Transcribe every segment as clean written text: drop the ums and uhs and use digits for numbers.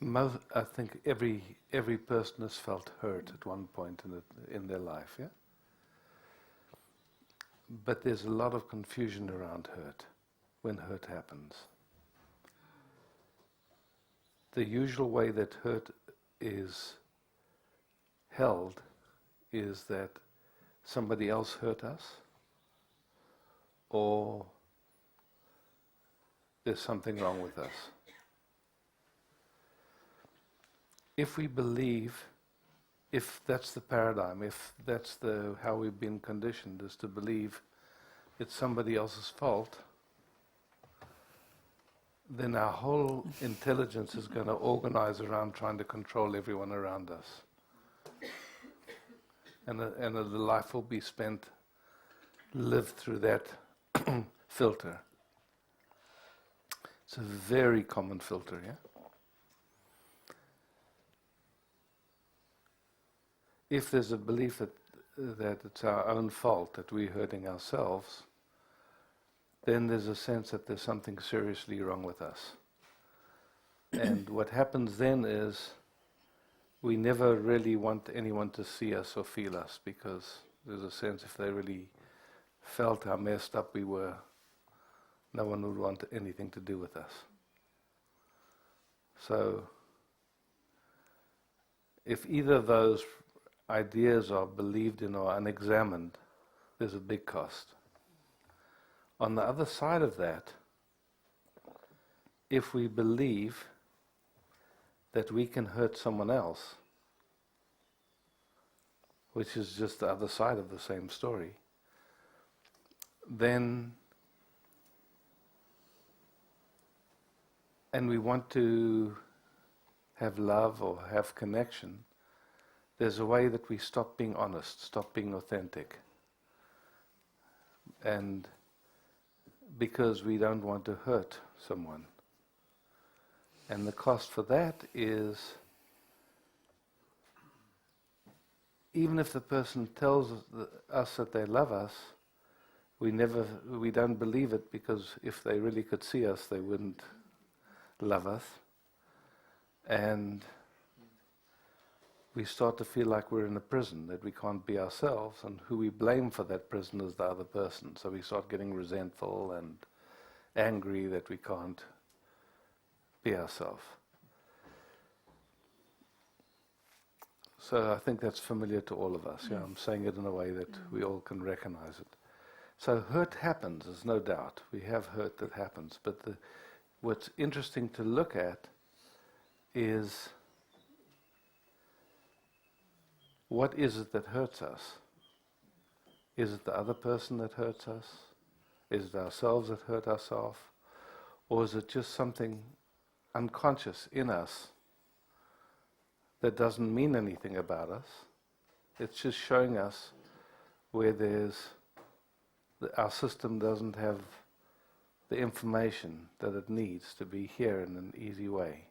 I think every person has felt hurt at one point in their life, yeah? But there's a lot of confusion around hurt, when hurt happens. The usual way that hurt is held is that somebody else hurt us, or there's something wrong with us. If we believe, if that's the paradigm, if that's how we've been conditioned, is to believe it's somebody else's fault, then our whole intelligence is going to organize around trying to control everyone around us. And the life will be lived through that filter. It's a very common filter, yeah? If there's a belief that it's our own fault, that we're hurting ourselves, then there's a sense that there's something seriously wrong with us. And what happens then is we never really want anyone to see us or feel us, because there's a sense if they really felt how messed up we were, no one would want anything to do with us. So, if either of those ideas are believed in or unexamined, there's a big cost. On the other side of that, if we believe that we can hurt someone else, which is just the other side of the same story, then, and we want to have love or have connection, there's a way that we stop being honest, stop being authentic. And because we don't want to hurt someone. And the cost for that is, even if the person tells us that they love us, we don't believe it, because if they really could see us, they wouldn't love us. And we start to feel like we're in a prison, that we can't be ourselves, and who we blame for that prison is the other person. So we start getting resentful and angry that we can't be ourselves. So I think that's familiar to all of us. Yeah, I'm saying it in a way that we all can recognize it. So hurt happens, there's no doubt. We have hurt that happens. But what's interesting to look at is, what is it that hurts us? Is it the other person that hurts us? Is it ourselves that hurt ourselves? Or is it just something unconscious in us that doesn't mean anything about us? It's just showing us where our system doesn't have the information that it needs to be here in an easy way.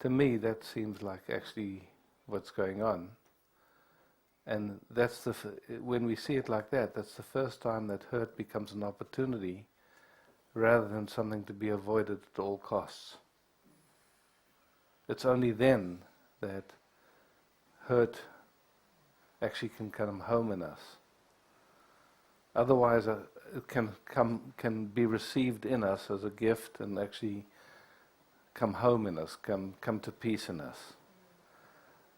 To me, that seems like actually what's going on. And that's when we see it like that, that's the first time that hurt becomes an opportunity rather than something to be avoided at all costs. It's only then that hurt actually can come home in us. Otherwise, it can be received in us as a gift and actually come home in us, come to peace in us.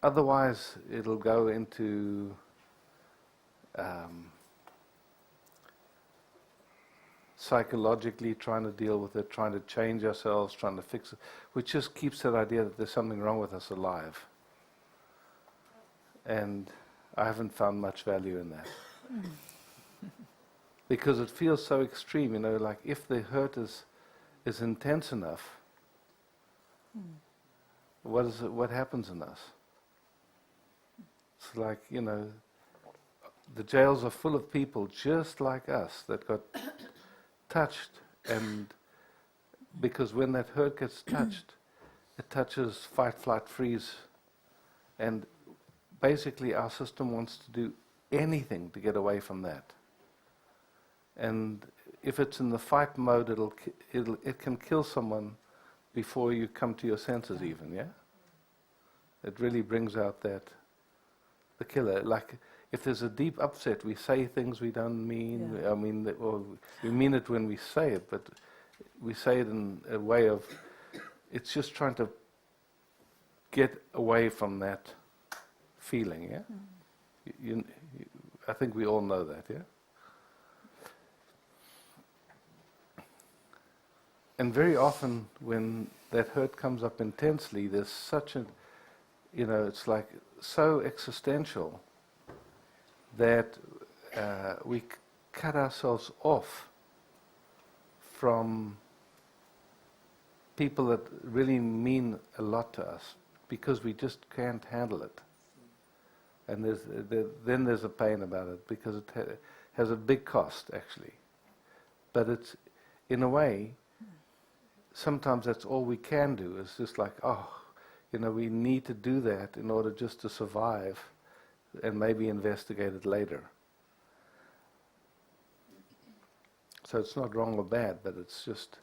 Otherwise, it'll go into psychologically trying to deal with it, trying to change ourselves, trying to fix it, which just keeps that idea that there's something wrong with us alive. And I haven't found much value in that. Because it feels so extreme, like if the hurt is intense enough, what happens in us? It's like, the jails are full of people just like us that got touched, and because when that hurt gets touched, it touches fight, flight, freeze, and basically our system wants to do anything to get away from that. And if it's in the fight mode, it can kill someone before you come to your senses even, yeah? It really brings out the killer. Like, if there's a deep upset, we say things we don't mean. Yeah. I mean, or we mean it when we say it, but we say it in a way of, it's just trying to get away from that feeling, yeah? I think we all know that, yeah? And very often when that hurt comes up intensely, there's such a, it's like so existential that we cut ourselves off from people that really mean a lot to us because we just can't handle it. And then there's a pain about it because it has a big cost, actually. But it's, in a way, sometimes that's all we can do. It's just like, we need to do that in order just to survive and maybe investigate it later. So it's not wrong or bad, but it's just...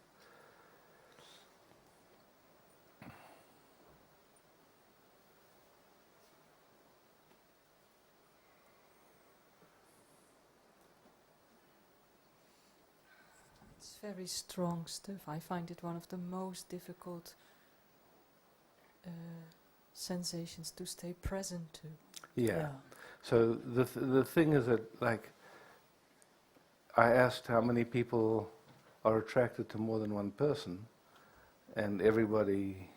It's very strong stuff. I find it one of the most difficult sensations to stay present to. Yeah. So the thing is that, like, I asked how many people are attracted to more than one person, and everybody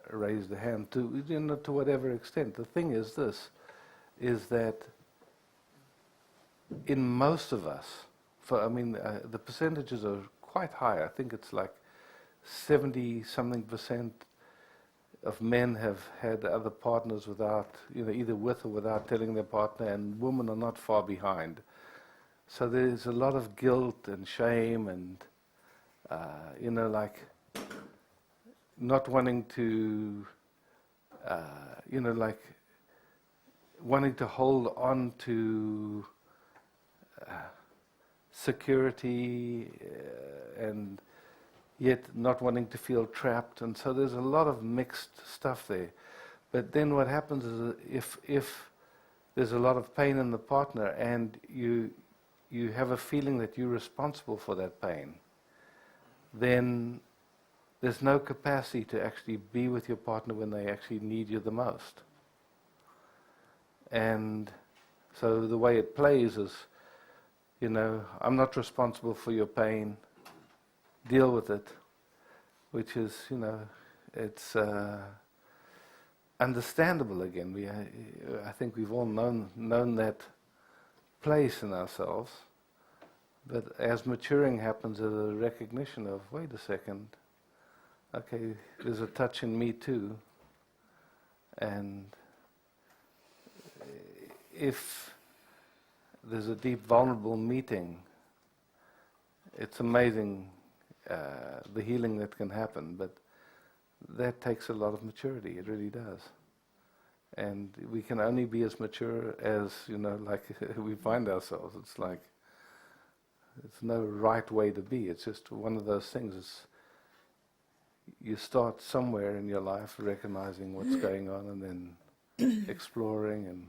raised a hand to whatever extent. The thing is this, is that in most of us, the percentages are quite high. I think it's like 70-something% of men have had other partners without, either with or without telling their partner, and women are not far behind. So there's a lot of guilt and shame and, like not wanting to, like wanting to hold on to security and yet not wanting to feel trapped, and so there's a lot of mixed stuff there. But then what happens is if there's a lot of pain in the partner and you have a feeling that you're responsible for that pain, then there's no capacity to actually be with your partner when they actually need you the most. And so the way it plays is, I'm not responsible for your pain, deal with it, which is, it's understandable again. I think we've all known that place in ourselves, but as maturing happens, there's a recognition of, wait a second, okay, there's a touch in me too, and if there's a deep vulnerable meeting, it's amazing the healing that can happen, but that takes a lot of maturity, it really does. And we can only be as mature as, like we find ourselves. It's like, it's no right way to be, it's just one of those things. You start somewhere in your life recognizing what's going on and then exploring, and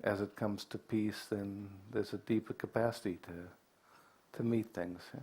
as it comes to peace, then there's a deeper capacity to meet things. Yeah?